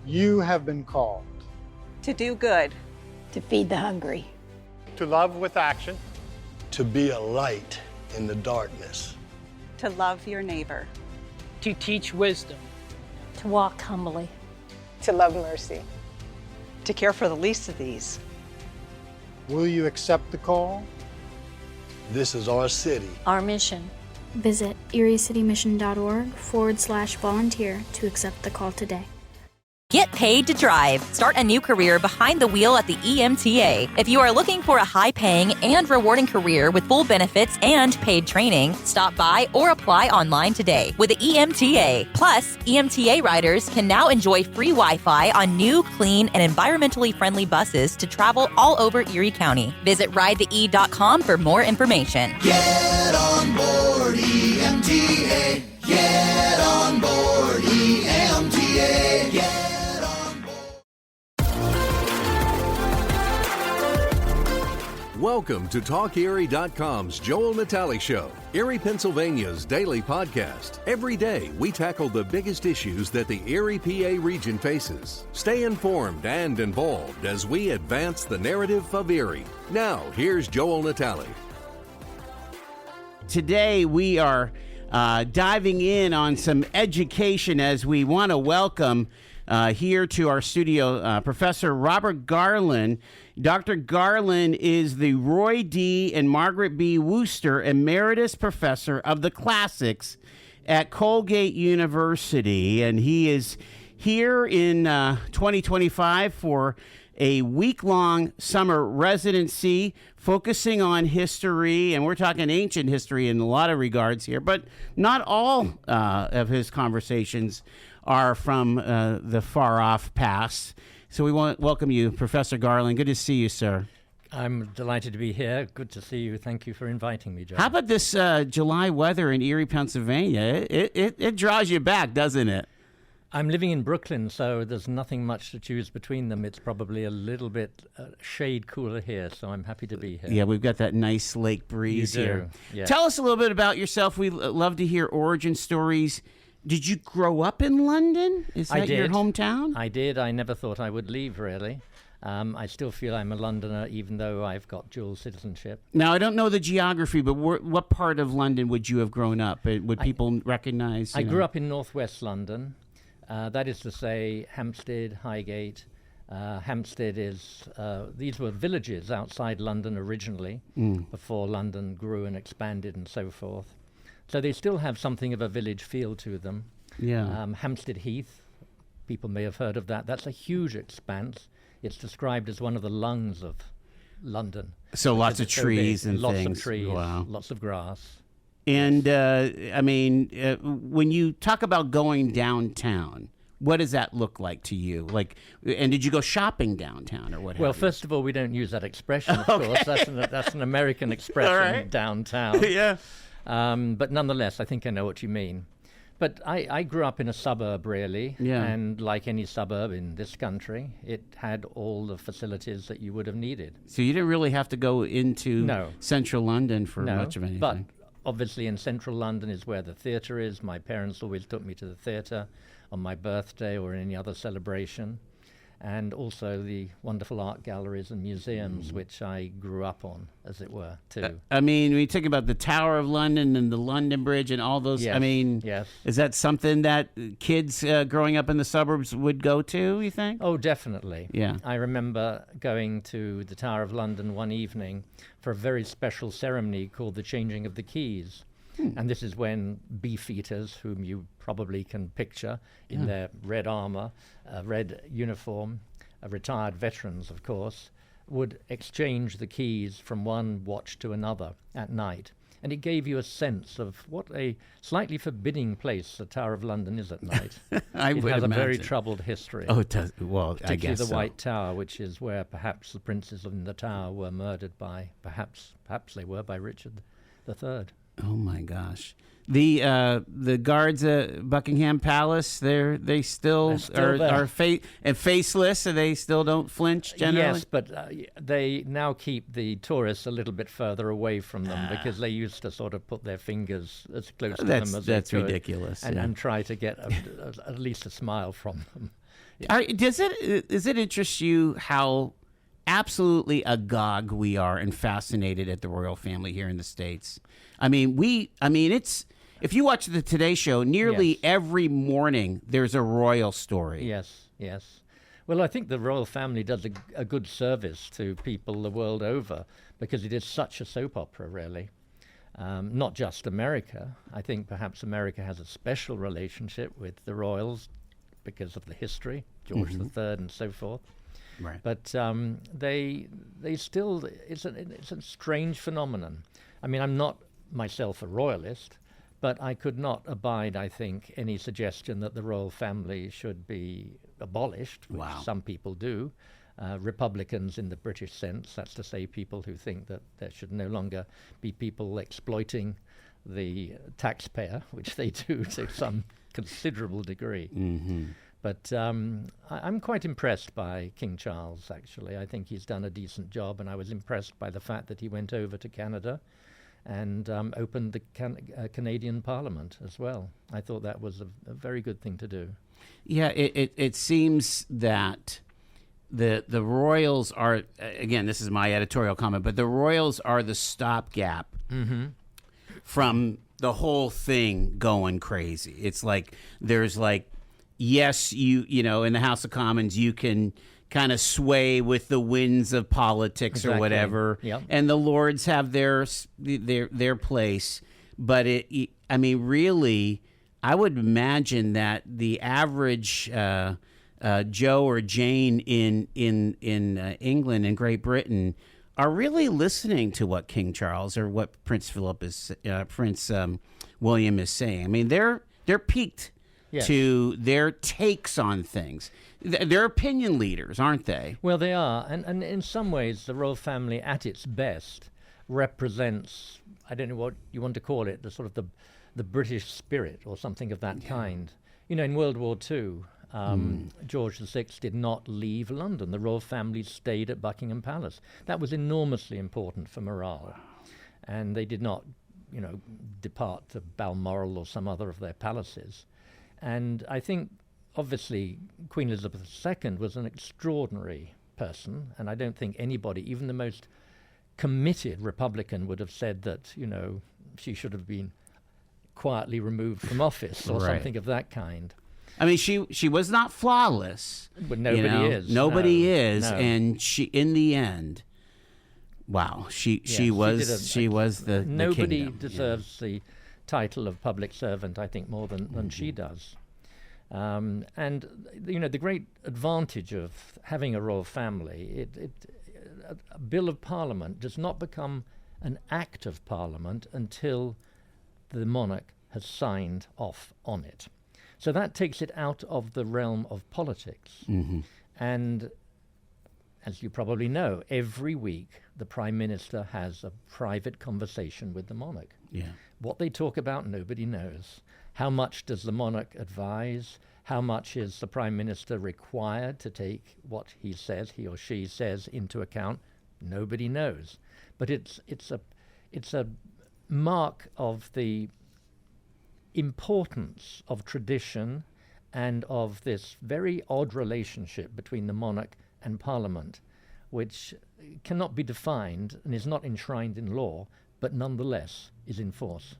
You have been called to do good, to feed the hungry, to love with action, to be a light in the darkness, to love your neighbor, to teach wisdom, to walk humbly, to love mercy, to care for the least of these. Will you accept the call? This is our city. Our mission. Visit eriecitymission.org/volunteer to accept the call today. Get paid to drive. Start a new career behind the wheel at the EMTA. If you are looking for a high-paying and rewarding career with full benefits and paid training, stop by or apply online today with the EMTA. Plus, EMTA riders can now enjoy free Wi-Fi on new, clean, and environmentally friendly buses to travel all over Erie County. Visit ridethee.com for more information. Get on board EMTA. Get on board EMTA. Get Welcome to TalkErie.com's Joel Natale Show, Erie, Pennsylvania's daily podcast. Every day, we tackle the biggest issues that the Erie, PA region faces. Stay informed and involved as we advance the narrative of Erie. Now, here's Joel Natale. Today, we are diving in on some education as we want to welcome here to our studio Professor Robert Garland. Dr. Garland is the Roy D. and Margaret B. Wooster Emeritus Professor of the Classics at Colgate University, and he is here in 2025 for a week-long summer residency focusing on history, and we're talking ancient history in a lot of regards here, but not all of his conversations are from the far-off past. So we want to welcome you, Professor Garland. Good to see you, sir. I'm delighted to be here. Good to see you. Thank you for inviting me, Joe. How about this July weather in Erie, Pennsylvania? It draws you back, doesn't it? I'm living in Brooklyn, so there's nothing much to choose between them. It's probably a little bit shade cooler here, so I'm happy to be here. Yeah, we've got that nice lake breeze here. Yes. Tell us a little bit about yourself. We love to hear origin stories. Did you grow up in London? Is that your hometown? I did. I never thought I would leave, really. I still feel I'm a Londoner, even though I've got dual citizenship. Now, I don't know the geography, but what part of London would you have grown up? Would people recognize? I grew up in northwest London. That is to say, Hampstead, Highgate. Hampstead is, these were villages outside London originally, before London grew and expanded and so forth. So they still have something of a village feel to them. Yeah. Hampstead Heath, people may have heard of that. That's a huge expanse. It's described as one of the lungs of London. So lots of trees and lots things. Lots of trees, wow. Lots of grass. And, I mean, when you talk about going downtown, what does that look like to you? And did you go shopping downtown or what? Well, first of all, we don't use that expression, of course. That's an American expression, right. Downtown. Yeah. But nonetheless, I think I know what you mean. But I grew up in a suburb, really, and like any suburb in this country, it had all the facilities that you would have needed. So you didn't really have to go into central London for much of anything. But obviously in central London is where the theatre is. My parents always took me to the theatre on my birthday or any other celebration. And also the wonderful art galleries and museums, which I grew up on, as it were, too. I mean, when you think about the Tower of London and the London Bridge and all those, yes. I mean, yes. Is that something that kids growing up in the suburbs would go to, you think? Oh, definitely. Yeah. I remember going to the Tower of London one evening for a very special ceremony called the Changing of the Keys. And this is when beefeaters, whom you probably can picture in their red armor, red uniform, retired veterans, of course, would exchange the keys from one watch to another at night. And it gave you a sense of what a slightly forbidding place the Tower of London is at night. It has imagine. A very troubled history. Oh, it does. Well, I guess the so. White Tower, which is where perhaps the princes in the Tower were murdered by, perhaps they were by Richard III. Oh my gosh. The guards at Buckingham Palace, they still are faceless, so they still don't flinch generally? Yes, but they now keep the tourists a little bit further away from them because they used to sort of put their fingers as close to them as they could. That's ridiculous. And try to get at least a smile from them. Does it interest you how absolutely agog we are and fascinated at the royal family here in the States? It's if you watch the Today Show, nearly every morning there's a royal story. Yes. Well, I think the royal family does a good service to people the world over because it is such a soap opera, really. Not just America. I think perhaps America has a special relationship with the royals because of the history, George III and so forth. Right. But they still, it's a strange phenomenon. I mean, I'm not myself a royalist, but I could not abide, I think, any suggestion that the royal family should be abolished, which some people do. Republicans in the British sense, that's to say people who think that there should no longer be people exploiting the taxpayer, which they do to some considerable degree. But I'm quite impressed by King Charles, actually. I think he's done a decent job, and I was impressed by the fact that he went over to Canada and opened the Canadian Parliament as well. I thought that was a very good thing to do. Yeah, it seems that the royals are, again, this is my editorial comment, but the royals are the stopgap from the whole thing going crazy. It's like there's like, yes, you know, in the House of Commons, you can kind of sway with the winds of politics or whatever, and the Lords have their place. But really, I would imagine that the average Joe or Jane in England and Great Britain are really listening to what King Charles or what Prince William is saying. I mean, they're piqued to their takes on things. They're opinion leaders, aren't they? Well, they are. And in some ways, the royal family at its best represents, I don't know what you want to call it, the sort of the British spirit or something of that kind. You know, in World War II, George VI did not leave London. The royal family stayed at Buckingham Palace. That was enormously important for morale. And they did not, you know, depart to Balmoral or some other of their palaces. And I think, obviously, Queen Elizabeth II was an extraordinary person, and I don't think anybody, even the most committed Republican, would have said that, you know, she should have been quietly removed from office or something of that kind. I mean, she was not flawless. But nobody is. Nobody is, and she, in the end, wow, she was the nobody kingdom. Deserves the title of public servant, I think, more than she does. And you know, the great advantage of having a royal family, a bill of parliament does not become an act of parliament until the monarch has signed off on it. So that takes it out of the realm of politics. And as you probably know, every week the Prime Minister has a private conversation with the monarch. What they talk about, nobody knows. How much does the monarch advise? How much is the Prime Minister required to take what he says, he or she says, into account? Nobody knows. But it's a mark of the importance of tradition and of this very odd relationship between the monarch and Parliament, which cannot be defined and is not enshrined in law, but nonetheless is in force.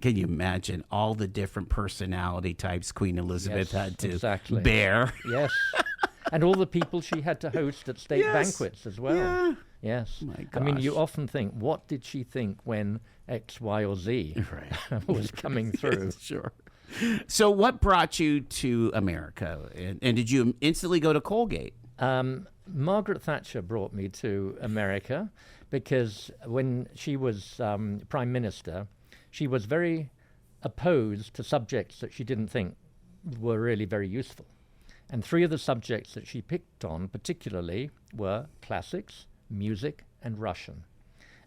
Can you imagine all the different personality types Queen Elizabeth had to bear? Yes. And all the people she had to host at state banquets as well. Yes. My gosh. I mean, you often think, what did she think when X, Y, or Z was coming through? Sure. So what brought you to America? And did you instantly go to Colgate? Margaret Thatcher brought me to America because when she was Prime Minister, she was very opposed to subjects that she didn't think were really very useful. And three of the subjects that she picked on particularly were classics, music, and Russian.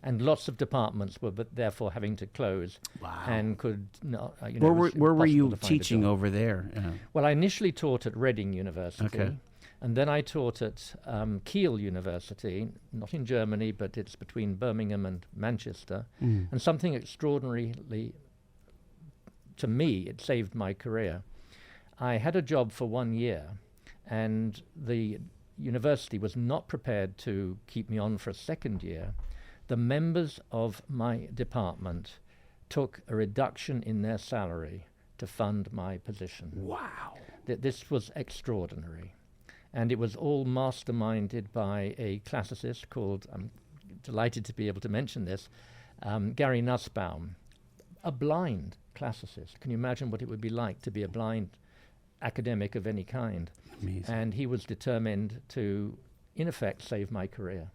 And lots of departments were therefore having to close. Wow. And could not, where were you impossible to find a teaching job. over there? Well, I initially taught at Reading University. Okay. And then I taught at Kiel University, not in Germany, but it's between Birmingham and Manchester. And something extraordinarily, to me, it saved my career. I had a job for 1 year, and the university was not prepared to keep me on for a second year. The members of my department took a reduction in their salary to fund my position. Wow. This was extraordinary. And it was all masterminded by a classicist called, I'm delighted to be able to mention this, Gary Nussbaum, a blind classicist. Can you imagine what it would be like to be a blind academic of any kind? Amazing. And he was determined to, in effect, save my career.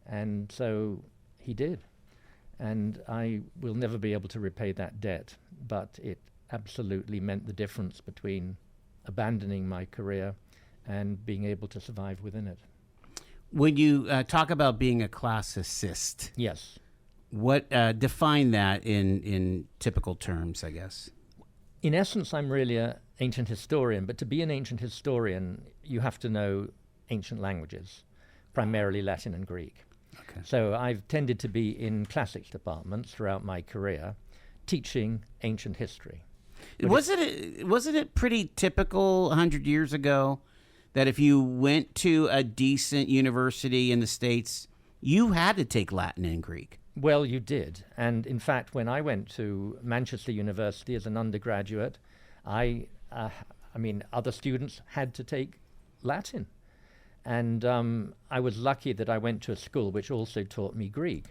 And so he did. And I will never be able to repay that debt, but it absolutely meant the difference between abandoning my career and being able to survive within it. When you talk about being a classicist, yes, what define that in typical terms, I guess? In essence, I'm really an ancient historian, but to be an ancient historian, you have to know ancient languages, primarily Latin and Greek. Okay. So I've tended to be in classics departments throughout my career, teaching ancient history. Wasn't it pretty typical 100 years ago that if you went to a decent university in the States, you had to take Latin and Greek? Well, you did. And in fact, when I went to Manchester University as an undergraduate, I mean, other students had to take Latin. And I was lucky that I went to a school which also taught me Greek.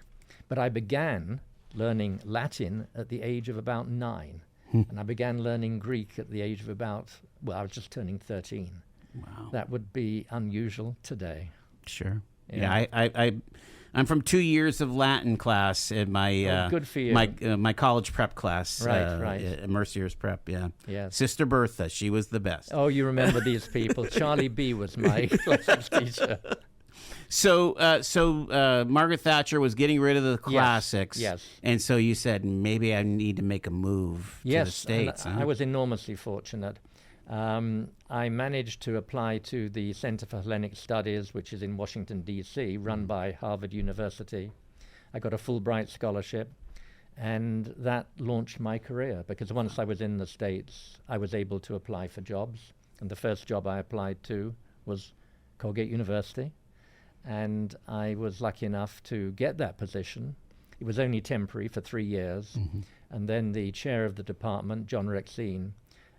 But I began learning Latin at the age of about 9. And I began learning Greek at the age of about, well, I was just turning 13. Wow. That would be unusual today. Sure. Yeah, I'm from 2 years of Latin class in my good for you. my college prep class. Right. Mercier's prep. Yeah. Yes. Sister Bertha, she was the best. Oh, you remember these people. Charlie B was my classics teacher. So Margaret Thatcher was getting rid of the classics. Yes. And so you said, maybe I need to make a move to the States. I was enormously fortunate. I managed to apply to the Center for Hellenic Studies, which is in Washington, D.C., run by Harvard University. I got a Fulbright scholarship, and that launched my career, because once I was in the States, I was able to apply for jobs. And the first job I applied to was Colgate University. And I was lucky enough to get that position. It was only temporary for 3 years. And then the chair of the department, John Rexine,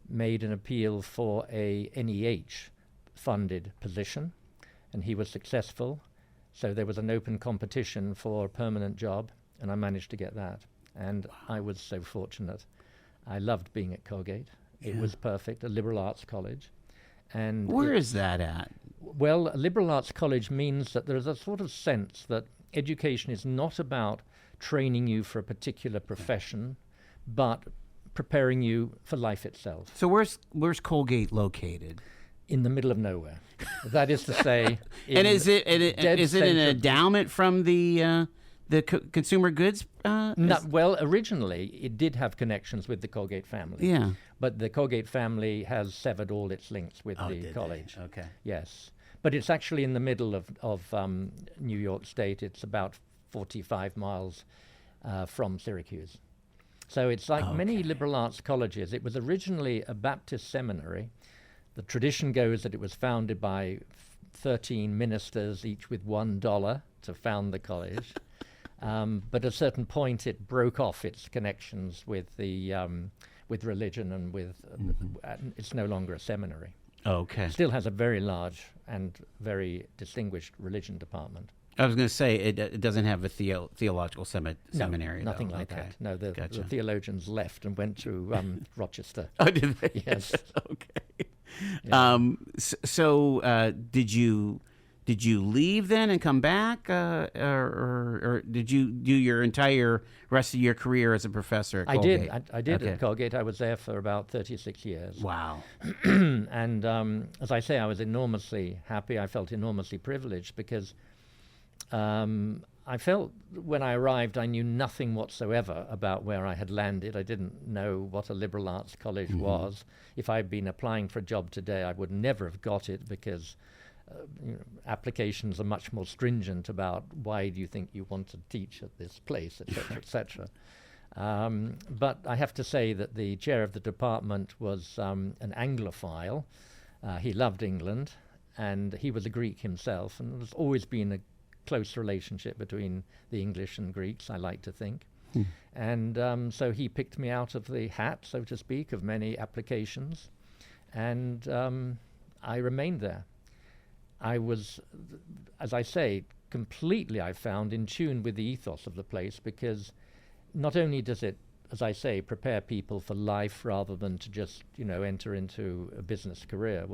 made an appeal for a NEH-funded position, and he was successful. So there was an open competition for a permanent job, and I managed to get that. And I was so fortunate. I loved being at Colgate. It was perfect, a liberal arts college. And where is that at? Well, a liberal arts college means that there's a sort of sense that education is not about training you for a particular profession, but preparing you for life itself. So where's Colgate located? In the middle of nowhere. That is to say, and is it an endowment from the consumer goods? No, well, originally it did have connections with the Colgate family. Yeah. But the Colgate family has severed all its links with the college. Okay. Yes. But it's actually in the middle of New York State. It's about 45 miles from Syracuse. So it's like many liberal arts colleges. It was originally a Baptist seminary. The tradition goes that it was founded by 13 ministers, each with $1 to found the college. But at a certain point, it broke off its connections with the with religion and with it's no longer a seminary. Okay. Still has a very large and very distinguished religion department. I was going to say it doesn't have a theological seminary. No, nothing though. like that. No, the Gotcha. theologians left and went to Rochester. Oh, did they? Yes. Okay. Yeah. Did you leave then and come back, or did you do your entire rest of your career as a professor at Colgate? I did at Colgate. I was there for about 36 years. Wow. And as I say, I was enormously happy. I felt enormously privileged because I felt when I arrived I knew nothing whatsoever about where I had landed. I didn't know what a liberal arts college was. If I'd been applying for a job today, I would never have got it because applications are much more stringent about why do you think you want to teach at this place, etc., etc. But I have to say that the chair of the department was an Anglophile. He loved England, and he was a Greek himself, and there's always been a close relationship between the English and Greeks, I like to think. And so he picked me out of the hat, so to speak, of many applications, and I remained there. I was, as I say, completely, I found, in tune with the ethos of the place, because not only does it, as I say, prepare people for life rather than to just, enter into a business career,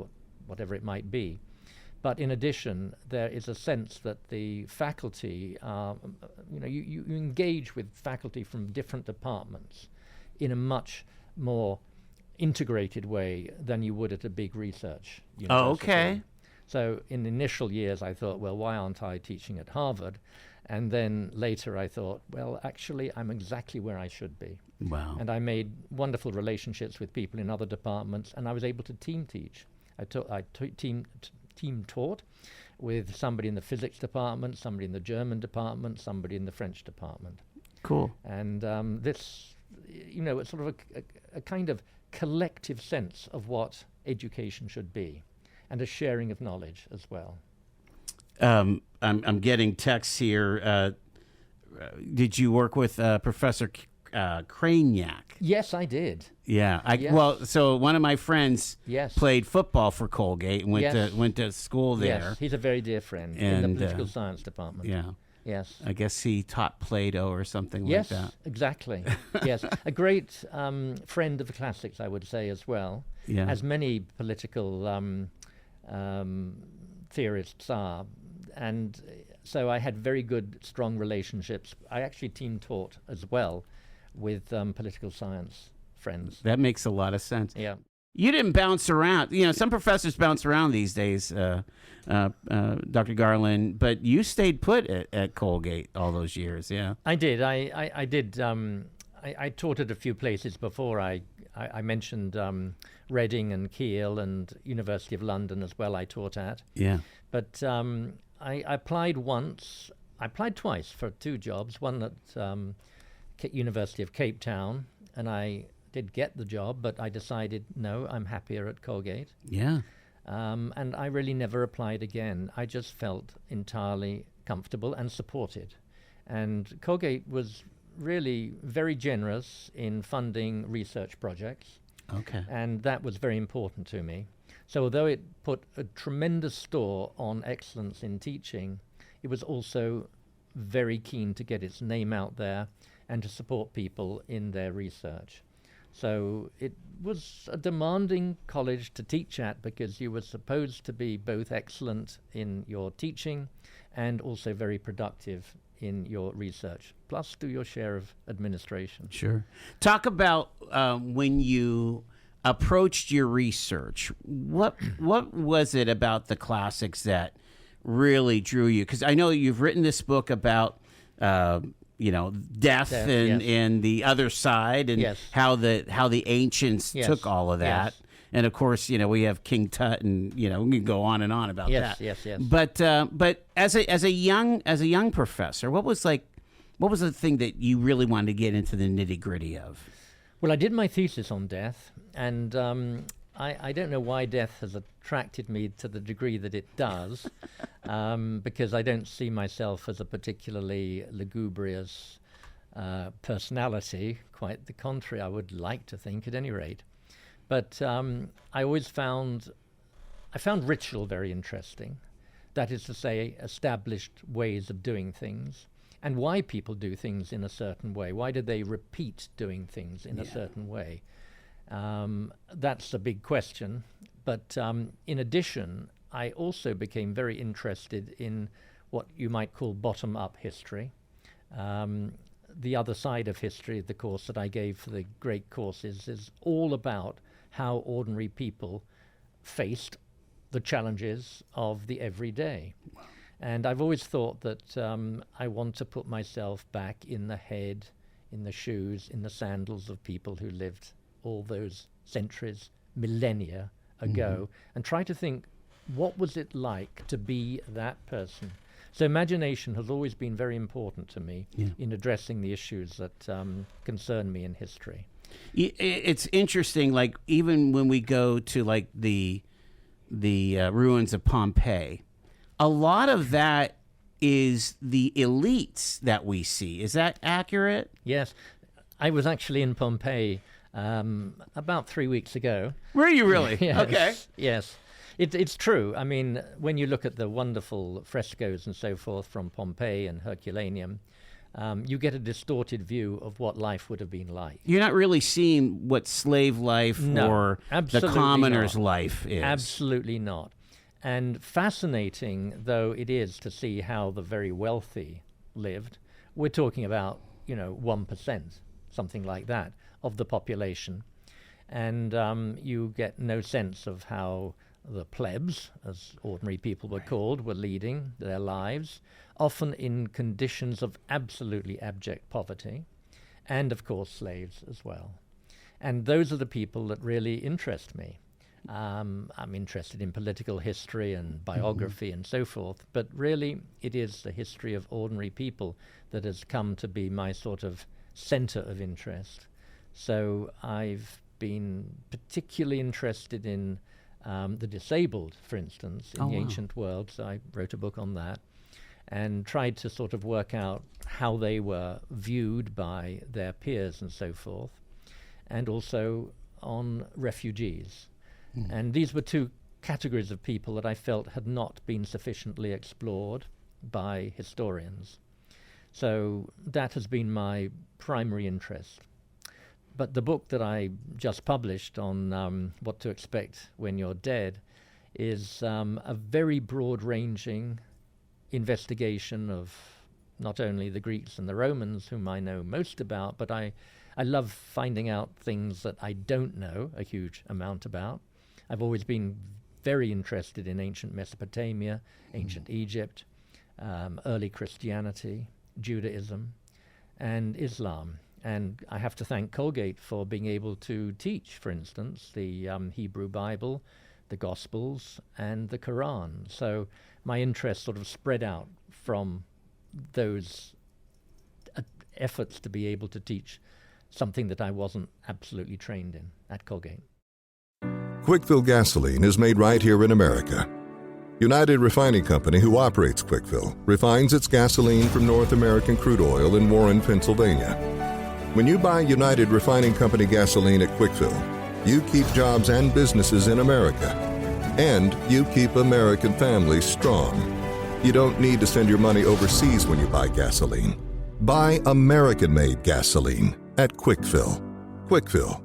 whatever it might be, but in addition, there is a sense that the faculty are, you engage with faculty from different departments in a much more integrated way than you would at a big research university. Oh, okay. So in the initial years, I thought, well, why aren't I teaching at Harvard? And then later I thought, well, actually, I'm exactly where I should be. Wow. And I made wonderful relationships with people in other departments, and I was able to team teach. I team taught with somebody in the physics department, somebody in the German department, somebody in the French department. Cool. And this, it's sort of a kind of collective sense of what education should be, and a sharing of knowledge as well. I'm getting texts here. Did you work with Professor Craniac? Yes, I did. Yeah. Yes. Well, so one of my friends played football for Colgate and went to school there. Yes, he's a very dear friend in the political science department. Yeah. Yes. I guess he taught Plato or something like that. Yes, exactly. Yes. A great friend of the classics, I would say, as well. Yeah. As many political theorists are. And so I had very good, strong relationships. I actually team taught as well with political science friends. That makes a lot of sense. Yeah. You didn't bounce around. Some professors bounce around these days, Dr. Garland, but you stayed put at Colgate all those years, yeah. I did. I did. I taught at a few places before. I mentioned Reading and Keele and University of London as well I taught at. Yeah. But I applied once. I applied twice for 2 jobs, one at University of Cape Town, and I did get the job, but I decided, no, I'm happier at Colgate. Yeah. And I really never applied again. I just felt entirely comfortable and supported. And Colgate was really very generous in funding research projects. Okay. And that was very important to me. So although it put a tremendous store on excellence in teaching, it was also very keen to get its name out there and to support people in their research. So it was a demanding college to teach at because you were supposed to be both excellent in your teaching and also very productive in your research, plus do your share of administration. Sure. Talk about when you approached your research. What was it about the classics that really drew you? Because I know you've written this book about death and the other side, and how the ancients took all of that. Yes. And of course, we have King Tut, and we can go on and on about that. Yes. But as a young professor, what was the thing that you really wanted to get into the nitty-gritty of? Well, I did my thesis on death, and I don't know why death has attracted me to the degree that it does, because I don't see myself as a particularly lugubrious personality. Quite the contrary, I would like to think, at any rate. But I always found ritual very interesting. That is to say, established ways of doing things, and why people do things in a certain way. Why do they repeat doing things in a certain way? That's a big question. But in addition, I also became very interested in what you might call bottom-up history. The other side of history, the course that I gave for the great courses, is all about how ordinary people faced the challenges of the everyday. And I've always thought that I want to put myself back in the head, in the shoes, in the sandals of people who lived all those centuries, millennia ago, and try to think, what was it like to be that person? So imagination has always been very important to me in addressing the issues that concern me in history. It's interesting, like even when we go to like the ruins of Pompeii, a lot of that is the elites that we see. Is that accurate? Yes. I was actually in Pompeii about 3 weeks ago. Were you really? Yes. Okay. Yes. It's true. I mean, when you look at the wonderful frescoes and so forth from Pompeii and Herculaneum, you get a distorted view of what life would have been like. You're not really seeing what slave life or the commoner's life is. Absolutely not. And fascinating though it is to see how the very wealthy lived, we're talking about, 1%, something like that, of the population. And you get no sense of how the plebs, as ordinary people were called, were leading their lives, often in conditions of absolutely abject poverty, and of course slaves as well. And those are the people that really interest me. I'm interested in political history and biography and so forth, but really it is the history of ordinary people that has come to be my sort of center of interest. So I've been particularly interested in the disabled, for instance, in the ancient world. So I wrote a book on that and tried to sort of work out how they were viewed by their peers and so forth, and also on refugees. And these were two categories of people that I felt had not been sufficiently explored by historians. So that has been my primary interest. But the book that I just published on what to expect when you're dead is a very broad-ranging investigation of not only the Greeks and the Romans, whom I know most about, but I love finding out things that I don't know a huge amount about. I've always been very interested in ancient Mesopotamia, ancient Egypt, early Christianity, Judaism, and Islam. And I have to thank Colgate for being able to teach, for instance, the Hebrew Bible, the Gospels, and the Quran. So my interest sort of spread out from those efforts to be able to teach something that I wasn't absolutely trained in at Colgate. Quickfill gasoline is made right here in America. United Refining Company, who operates Quickfill, refines its gasoline from North American crude oil in Warren, Pennsylvania. When you buy United Refining Company gasoline at Quickfill, you keep jobs and businesses in America. And you keep American families strong. You don't need to send your money overseas when you buy gasoline. Buy American-made gasoline at Quickfill. Quickfill,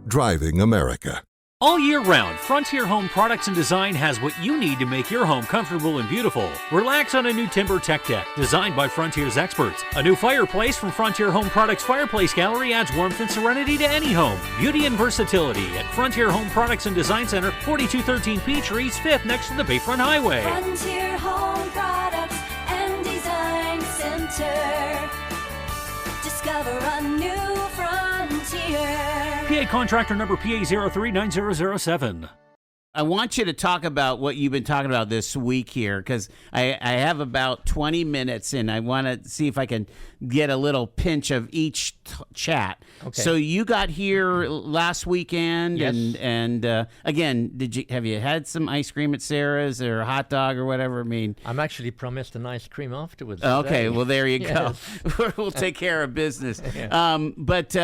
driving America. All year round, Frontier Home Products and Design has what you need to make your home comfortable and beautiful. Relax on a new timber tech deck designed by Frontier's experts. A new fireplace from Frontier Home Products Fireplace Gallery adds warmth and serenity to any home. Beauty and versatility at Frontier Home Products and Design Center, 4213 Peachtree East 5th, next to the Bayfront Highway. Frontier Home Products and Design Center. Discover a new frontier. PA contractor number PA039007. I want you to talk about what you've been talking about this week here, because I have about 20 minutes, and I want to see if I can get a little pinch of each chat. Okay. So you got here last weekend, yes. and again, have you had some ice cream at Sarah's or a hot dog or whatever? I mean, I'm actually promised an ice cream afterwards. Okay, today. well there you Yes. go. We'll take care of business. Yeah. But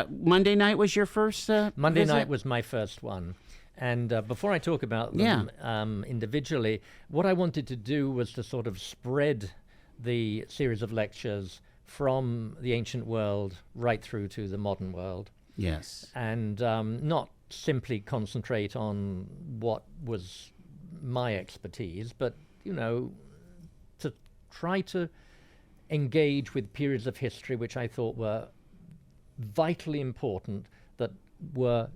Monday night was your first. Monday visit? night was my first one. And before I talk about them individually, what I wanted to do was to sort of spread the series of lectures from the ancient world right through to the modern world. Yes. And not simply concentrate on what was my expertise, but, to try to engage with periods of history which I thought were vitally important, that were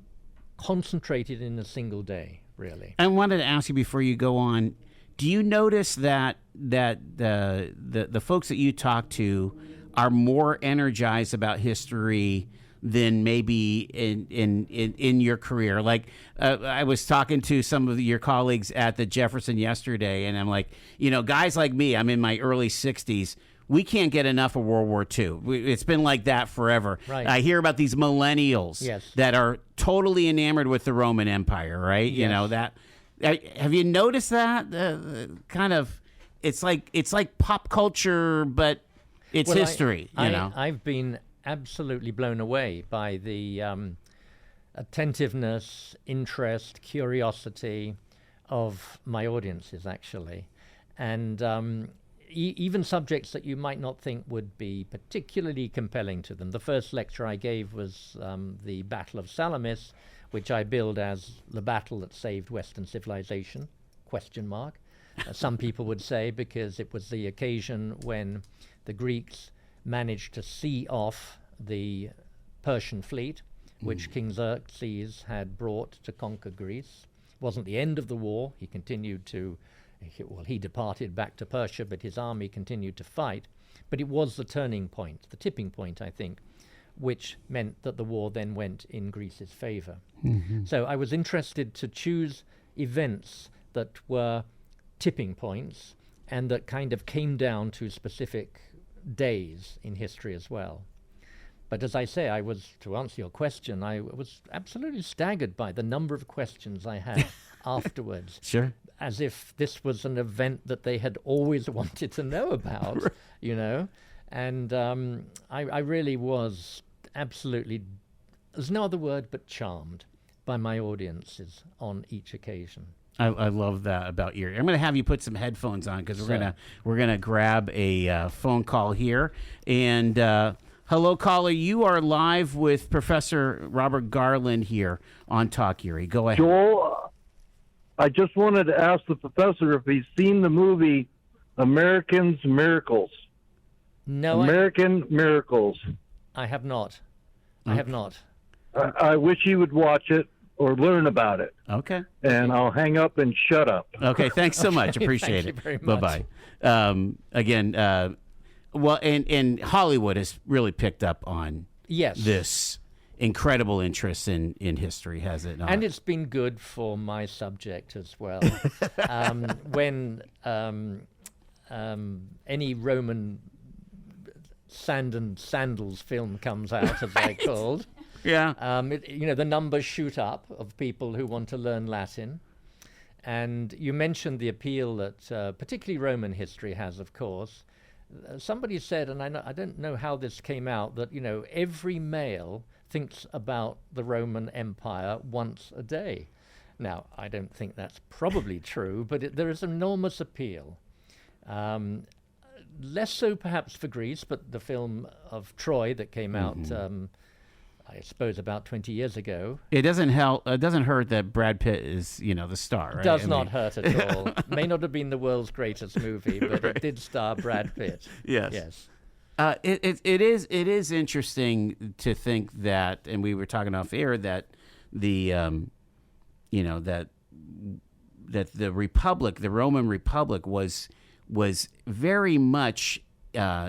concentrated in a single day, really. I wanted to ask you before you go on, Do you notice that the folks that you talk to are more energized about history than maybe in your career? Like I was talking to some of your colleagues at the Jefferson yesterday, and I'm like, guys like me, I'm in my early 60s. We can't get enough of World War II. It's been like that forever. Right. I hear about these millennials that are totally enamored with the Roman Empire, right? Yes. That. Have you noticed that? Kind of, it's like pop culture, but it's history. I've been absolutely blown away by the attentiveness, interest, curiosity of my audiences, actually, and even subjects that you might not think would be particularly compelling to them. The first lecture I gave was the Battle of Salamis, which I billed as the battle that saved Western civilization, ? Some people would say because it was the occasion when the Greeks managed to see off the Persian fleet, which King Xerxes had brought to conquer Greece. It wasn't the end of the war. He continued to, he departed back to Persia, but his army continued to fight. But it was the turning point, the tipping point, I think, which meant that the war then went in Greece's favor. So I was interested to choose events that were tipping points and that kind of came down to specific days in history as well. But as I say, to answer your question, I was absolutely staggered by the number of questions I had afterwards. Sure. As if this was an event that they had always wanted to know about, And I really was absolutely, there's no other word but charmed by my audiences on each occasion. I love that about Erie. I'm going to have you put some headphones on because we're gonna grab a phone call here. And hello, caller. You are live with Professor Robert Garland here on Talk Erie. Go ahead. Joel, I just wanted to ask the professor if he's seen the movie Americans Miracles. No, American Miracles. I have not. I have not. I wish he would watch it or learn about it. Okay. And I'll hang up and shut up. Okay, thanks so much. Appreciate it. Thank you very much. Bye-bye. Again, well, and Hollywood has really picked up on this incredible interest in history, has it not? And it's been good for my subject as well. When any Roman Sand and Sandals film comes out, as they're called. Yeah. The numbers shoot up of people who want to learn Latin. And you mentioned the appeal that particularly Roman history has, of course. Somebody said, and I don't know how this came out, that, every male thinks about the Roman Empire once a day. Now, I don't think that's probably true, but there is enormous appeal. Less so perhaps for Greece, but the film of Troy that came out, I suppose, about 20 years ago. It doesn't help. It doesn't hurt that Brad Pitt is, the star. Right? Does not hurt at all. May not have been the world's greatest movie, but it did star Brad Pitt. Yes. It is interesting to think that, and we were talking off air, that the that the Republic, the Roman Republic, was very much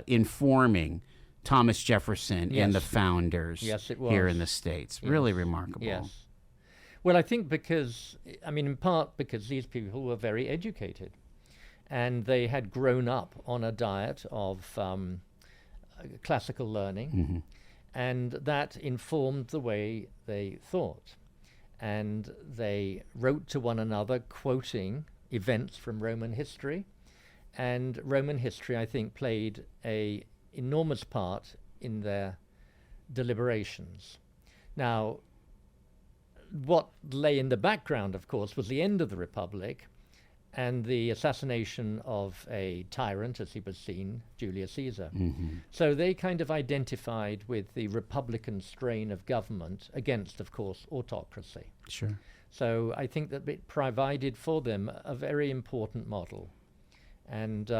informing Thomas Jefferson and the founders here in the States. Really remarkable. Yes. Well, I think in part because these people were very educated and they had grown up on a diet of classical learning, and that informed the way they thought. And they wrote to one another quoting events from Roman history. And Roman history, I think, played an enormous part in their deliberations. Now, what lay in the background, of course, was the end of the Republic and the assassination of a tyrant, as he was seen, Julius Caesar. So they kind of identified with the Republican strain of government against, of course, autocracy. Sure. So I think that it provided for them a very important model. And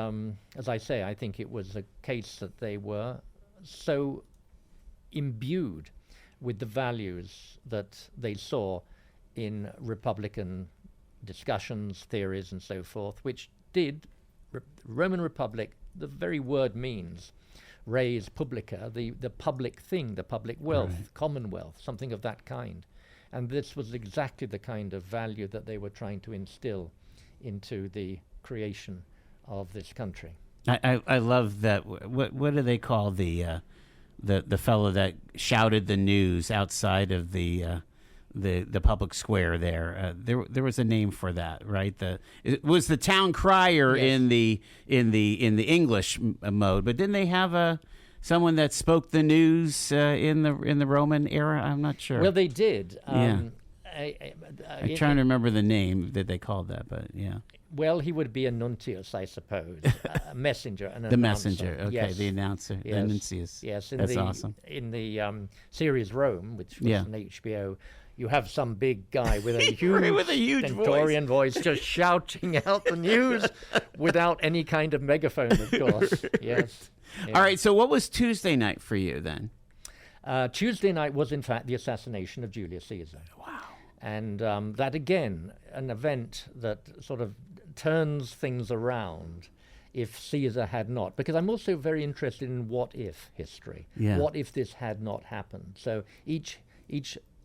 as I say, I think it was a case that they were so imbued with the values that they saw in Republican discussions, theories, and so forth, which did, Roman Republic, the very word means, res publica, the public thing, the public wealth, commonwealth, something of that kind. And this was exactly the kind of value that they were trying to instill into the creation of this country. I love that. What do they call the fellow that shouted the news outside of the public square there? There was a name for that, right? It was the town crier. Yes. in the English mode, but didn't they have someone that spoke the news in the Roman era? I'm not sure. Well, they did. I'm trying to remember the name that they called that, but yeah. Well, he would be a nuntius, I suppose, a messenger, an the announcer. Messenger, okay, yes. The announcer, yes. the nuncius. Yes, that's awesome. In the series Rome, which was an HBO, you have some big guy with a huge stentorian voice just shouting out the news without any kind of megaphone, of course. Yes. Yeah. All right, so what was Tuesday night for you then? Tuesday night was, in fact, the assassination of Julius Caesar. Wow. And that, again, an event that sort of turns things around if Caesar had not. Because I'm also very interested in what-if history. Yeah. What if this had not happened? So each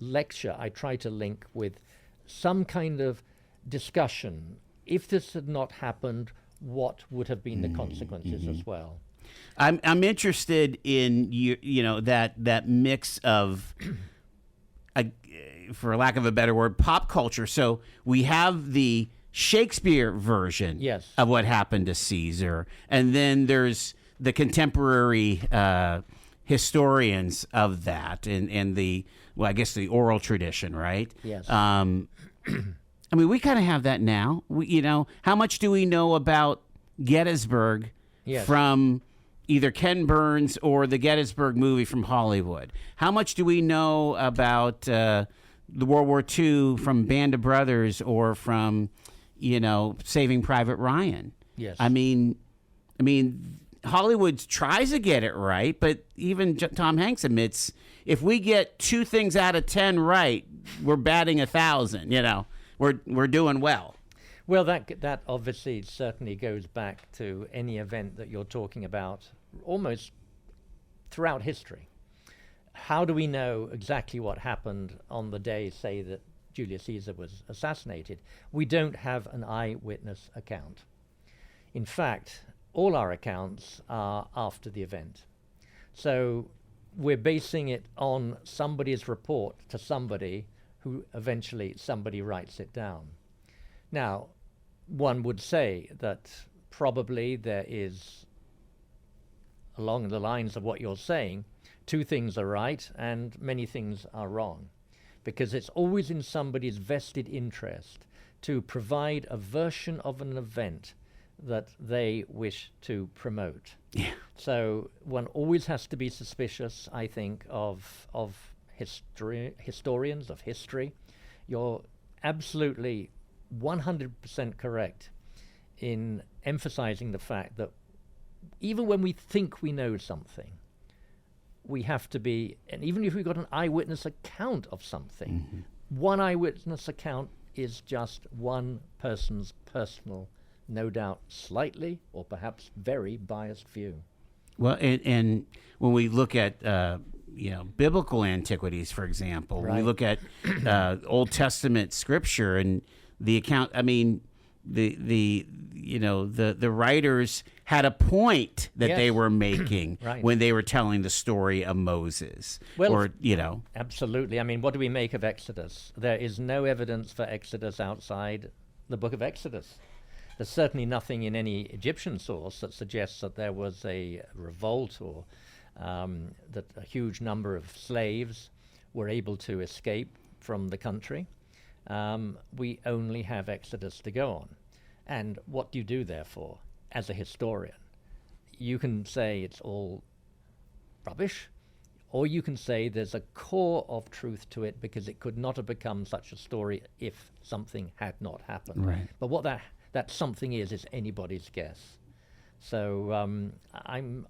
lecture I try to link with some kind of discussion. If this had not happened, what would have been the consequences as well? I'm interested in that mix of, for lack of a better word, pop culture. So we have the Shakespeare version of what happened to Caesar, and then there's the contemporary historians of that, and the I guess the oral tradition, right? Yes. I mean, we kind of have that now. How much do we know about Gettysburg from either Ken Burns or the Gettysburg movie from Hollywood? How much do we know about the World War II from Band of Brothers or from, Saving Private Ryan? Yes. I mean, Hollywood tries to get it right, but even Tom Hanks admits if we get 2 things out of 10 right, we're batting 1,000. We're doing well. Well, that obviously certainly goes back to any event that you're talking about almost throughout history. How do we know exactly what happened on the day, say, that Julius Caesar was assassinated? We don't have an eyewitness account. In fact, all our accounts are after the event. So we're basing it on somebody's report to somebody who eventually somebody writes it down. Now, one would say that probably there is, along the lines of what you're saying, 2 things are right and many things are wrong, because it's always in somebody's vested interest to provide a version of an event that they wish to promote. Yeah. So one always has to be suspicious, I think, of historians of history. You're absolutely 100% correct in emphasizing the fact that even when we think we know something, we have to be, and even if we've got an eyewitness account of something, one eyewitness account is just one person's personal, no doubt slightly or perhaps very biased view. Well, and when we look at biblical antiquities, for example, when we look at Old Testament scripture and the account, I mean, the writers had a point that they were making when they were telling the story of Moses. Well, absolutely. I mean, what do we make of Exodus? There is no evidence for Exodus outside the book of Exodus. There's certainly nothing in any Egyptian source that suggests that there was a revolt or that a huge number of slaves were able to escape from the country. We only have Exodus to go on. And what do you do, therefore, as a historian? You can say it's all rubbish, or you can say there's a core of truth to it because it could not have become such a story if something had not happened. Right. But what that something is anybody's guess. So I'm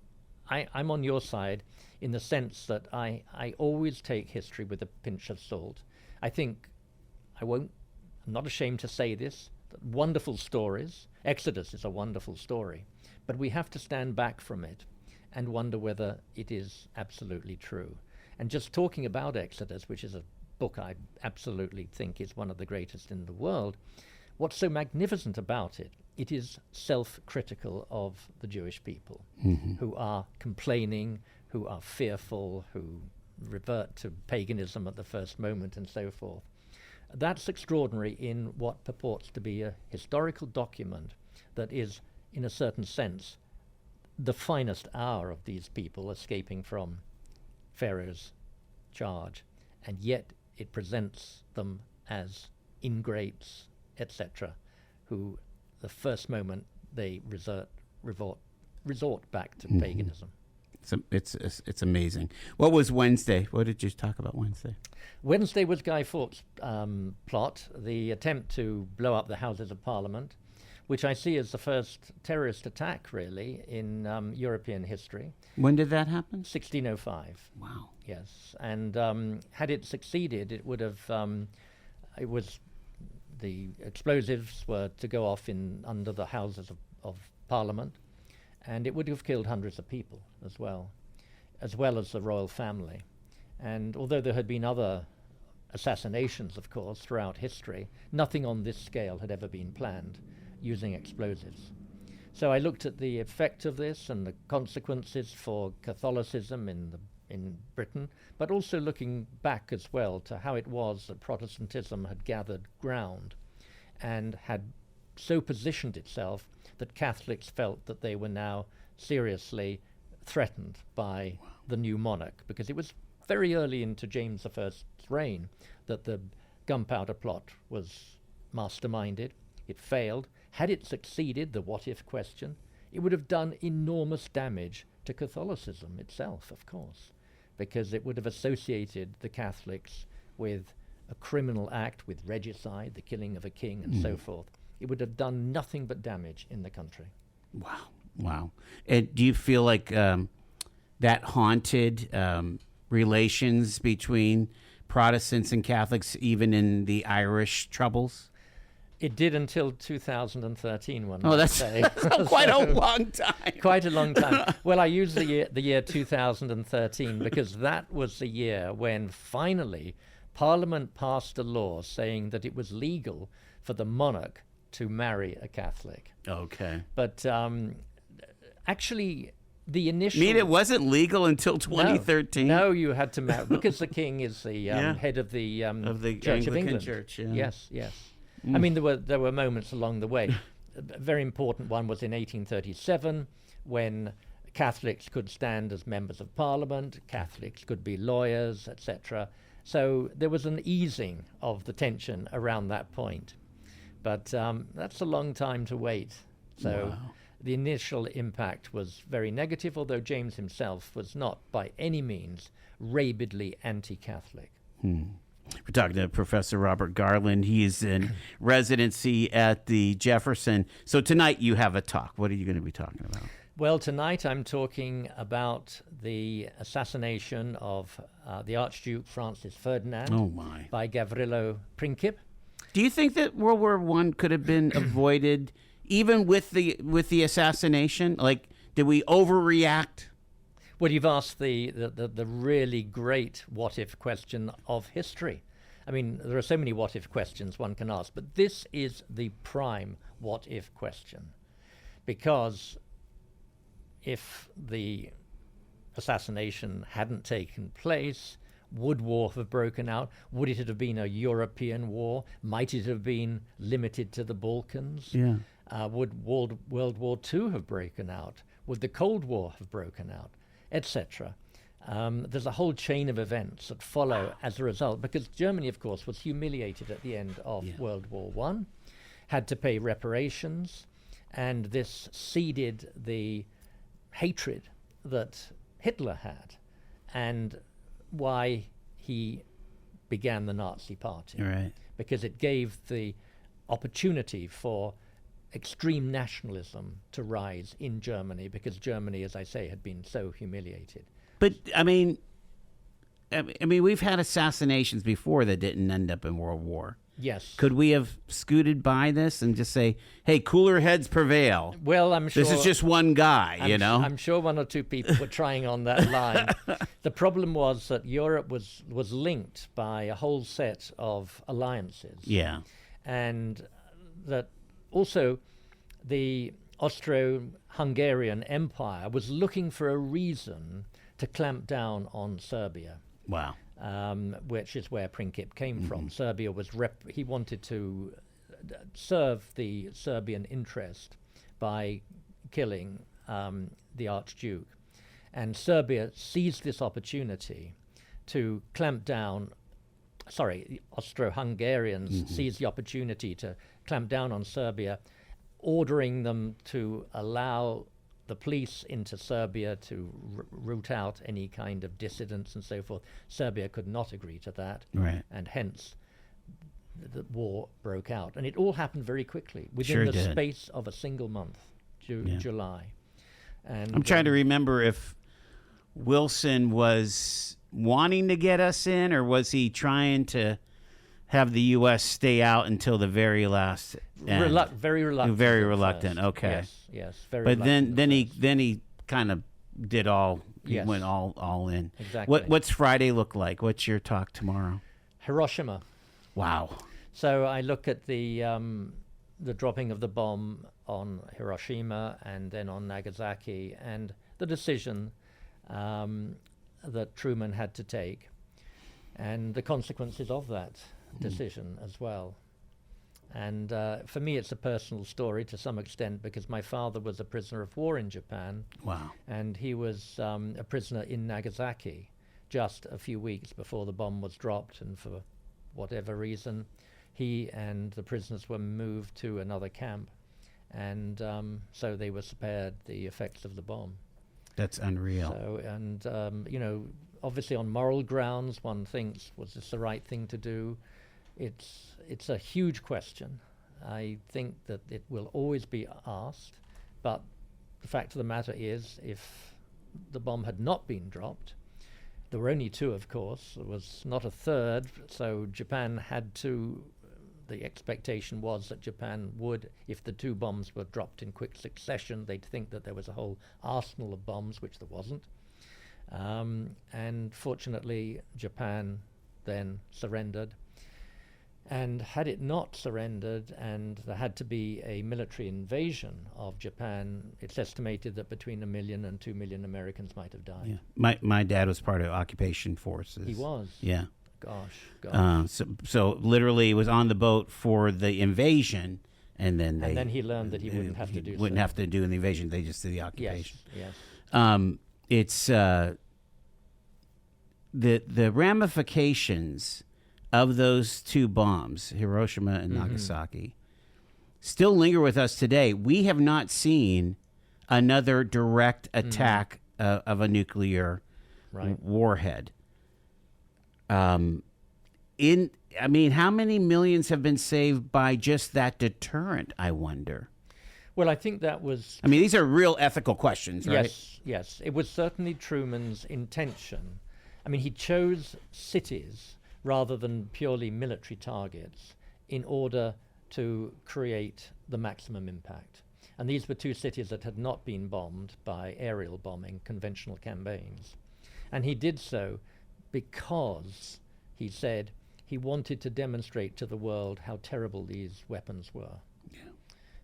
on your side in the sense that I always take history with a pinch of salt. I think I'm I'm not ashamed to say this, wonderful stories. Exodus is a wonderful story, but we have to stand back from it and wonder whether it is absolutely true. And just talking about Exodus, which is a book I absolutely think is one of the greatest in the world, what's so magnificent about it, it is self-critical of the Jewish people, who are complaining, who are fearful, who revert to paganism at the first moment and so forth. That's extraordinary in what purports to be a historical document that is, in a certain sense, the finest hour of these people escaping from Pharaoh's charge, and yet it presents them as ingrates, etc., who the first moment they resort back to paganism. It's amazing. What was Wednesday? What did you talk about Wednesday? Wednesday was Guy Fawkes' plot, the attempt to blow up the Houses of Parliament, which I see as the first terrorist attack, really, in European history. When did that happen? 1605. Wow. Yes, and had it succeeded, it would have. It was the explosives were to go off under the Houses of Parliament, and it would have killed hundreds of people as well as the royal family. And although there had been other assassinations, of course, throughout history, nothing on this scale had ever been planned using explosives. So I looked at the effect of this and the consequences for Catholicism in Britain, but also looking back as well to how it was that Protestantism had gathered ground and had so positioned itself that Catholics felt that they were now seriously threatened by the new monarch, because it was very early into James I's reign that the gunpowder plot was masterminded. It failed. Had it succeeded, the what-if question, it would have done enormous damage to Catholicism itself, of course, because it would have associated the Catholics with a criminal act, with regicide, the killing of a king, and so forth. It would have done nothing but damage in the country. Wow. And do you feel like that haunted relations between Protestants and Catholics, even in the Irish Troubles? It did until 2013. That's quite a long time. Quite a long time. Well, I use the year 2013 because that was the year when finally Parliament passed a law saying that it was legal for the monarch to marry a Catholic. Okay. But actually, the initial... You mean it wasn't legal until 2013? No, you had to marry, because the king is the head of the Church of England. Church, yeah. Yes. I mean, there were moments along the way. A very important one was in 1837, when Catholics could stand as members of Parliament, Catholics could be lawyers, etc. So there was an easing of the tension around that point. But that's a long time to wait. So the initial impact was very negative, although James himself was not by any means rabidly anti-Catholic. We're talking to Professor Robert Garland. He is in residency at the Jefferson. So tonight you have a talk. What are you going to be talking about? Well, tonight I'm talking about the assassination of the Archduke Francis Ferdinand by Gavrilo Princip. Do you think that World War I could have been avoided even with the assassination? Like, did we overreact? Well, you've asked the really great what-if question of history. I mean, there are so many what-if questions one can ask, but this is the prime what-if question. Because if the assassination hadn't taken place, would war have broken out? Would it have been a European war? Might it have been limited to the Balkans? Yeah. Would World War II have broken out? Would the Cold War have broken out? Etc. There's a whole chain of events that follow as a result, because Germany, of course, was humiliated at the end of World War I, had to pay reparations, and this seeded the hatred that Hitler had, and why he began the Nazi Party. Right. Because it gave the opportunity for extreme nationalism to rise in Germany, because Germany, as I say, had been so humiliated. But I mean, we've had assassinations before that didn't end up in World War. Yes. Could we have scooted by this and just say, hey, cooler heads prevail? Well, I'm sure... This is just one guy, I'm sure one or two people were trying on that line. The problem was that Europe was linked by a whole set of alliances. Yeah. And that also the Austro-Hungarian Empire was looking for a reason to clamp down on Serbia. Wow. Which is where Princip came from. Serbia was he wanted to serve the Serbian interest by killing the Archduke. And Serbia seized this opportunity to clamp down, the Austro-Hungarians seized the opportunity to clamp down on Serbia, ordering them to allow the police into Serbia to root out any kind of dissidents and so forth. Serbia could not agree to that, right. And hence the war broke out. And it all happened very quickly, within the space of a single month, July. And I'm trying to remember if Wilson was wanting to get us in, or was he trying to have the U.S. stay out until the very last end? Very reluctant. Very reluctant. Okay. Yes. Very. But reluctant then he kind of did all. He went all in. Exactly. What's Friday look like? What's your talk tomorrow? Hiroshima. Wow. So I look at the dropping of the bomb on Hiroshima and then on Nagasaki, and the decision that Truman had to take, and the consequences of that decision as well. And for me, it's a personal story to some extent, because my father was a prisoner of war in Japan. Wow. And he was a prisoner in Nagasaki just a few weeks before the bomb was dropped, and for whatever reason, he and the prisoners were moved to another camp, and so they were spared the effects of the bomb. That's unreal. So, and obviously on moral grounds, one thinks, was this the right thing to do? It's a huge question. I think that it will always be asked, but the fact of the matter is, if the bomb had not been dropped, there were only two, of course. There was not a third, so Japan had to. The expectation was that Japan would, if the two bombs were dropped in quick succession, they'd think that there was a whole arsenal of bombs, which there wasn't. And fortunately, Japan then surrendered. And had it not surrendered, and there had to be a military invasion of Japan, it's estimated that between 1 million and 2 million Americans might have died. Yeah. My dad was part of occupation forces. He was? Yeah. Gosh. So literally was on the boat for the invasion, and then he learned that he wouldn't have to do wouldn't have to do the invasion. They just did the occupation. Yes. It's the ramifications of those two bombs, Hiroshima and Nagasaki, still linger with us today. We have not seen another direct attack of a nuclear warhead. How many millions have been saved by just that deterrent, I wonder? Well, I think that was... these are real ethical questions, right? Yes. It was certainly Truman's intention. He chose cities rather than purely military targets in order to create the maximum impact. And these were two cities that had not been bombed by aerial bombing, conventional campaigns. And he did so because, he said, he wanted to demonstrate to the world how terrible these weapons were. Yeah.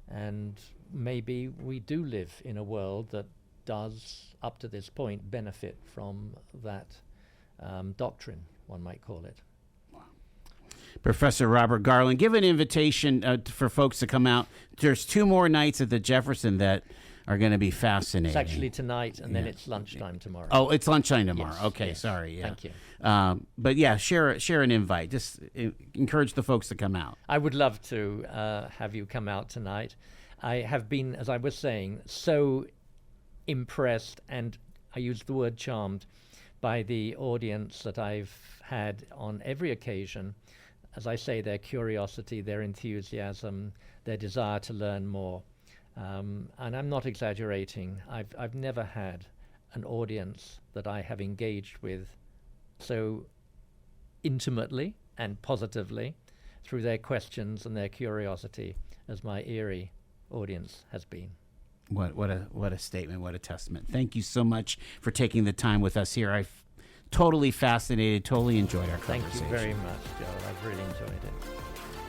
And maybe we do live in a world that does, up to this point, benefit from that doctrine, one might call it. Professor Robert Garland, give an invitation for folks to come out. There's 2 more nights at the Jefferson that are going to be fascinating. It's actually tonight, and then it's lunchtime tomorrow. Oh, it's lunchtime tomorrow. Yes, okay, yes. sorry. Yeah. Thank you. But yeah, share an invite. Just encourage the folks to come out. I would love to have you come out tonight. I have been, as I was saying, so impressed, and I use the word charmed, by the audience that I've had on every occasion. As I say, their curiosity, their enthusiasm, their desire to learn more. And I'm not exaggerating. I've never had an audience that I have engaged with so intimately and positively through their questions and their curiosity, as my Erie audience has been. What a statement, what a testament. Thank you so much for taking the time with us here. I've totally fascinated, totally enjoyed our conversation. Thank you very much, Joel. I've really enjoyed it.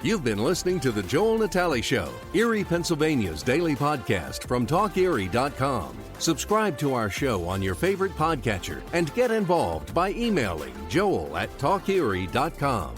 You've been listening to The Joel Natale Show, Erie, Pennsylvania's daily podcast from TalkErie.com. Subscribe to our show on your favorite podcatcher and get involved by emailing joel@TalkErie.com.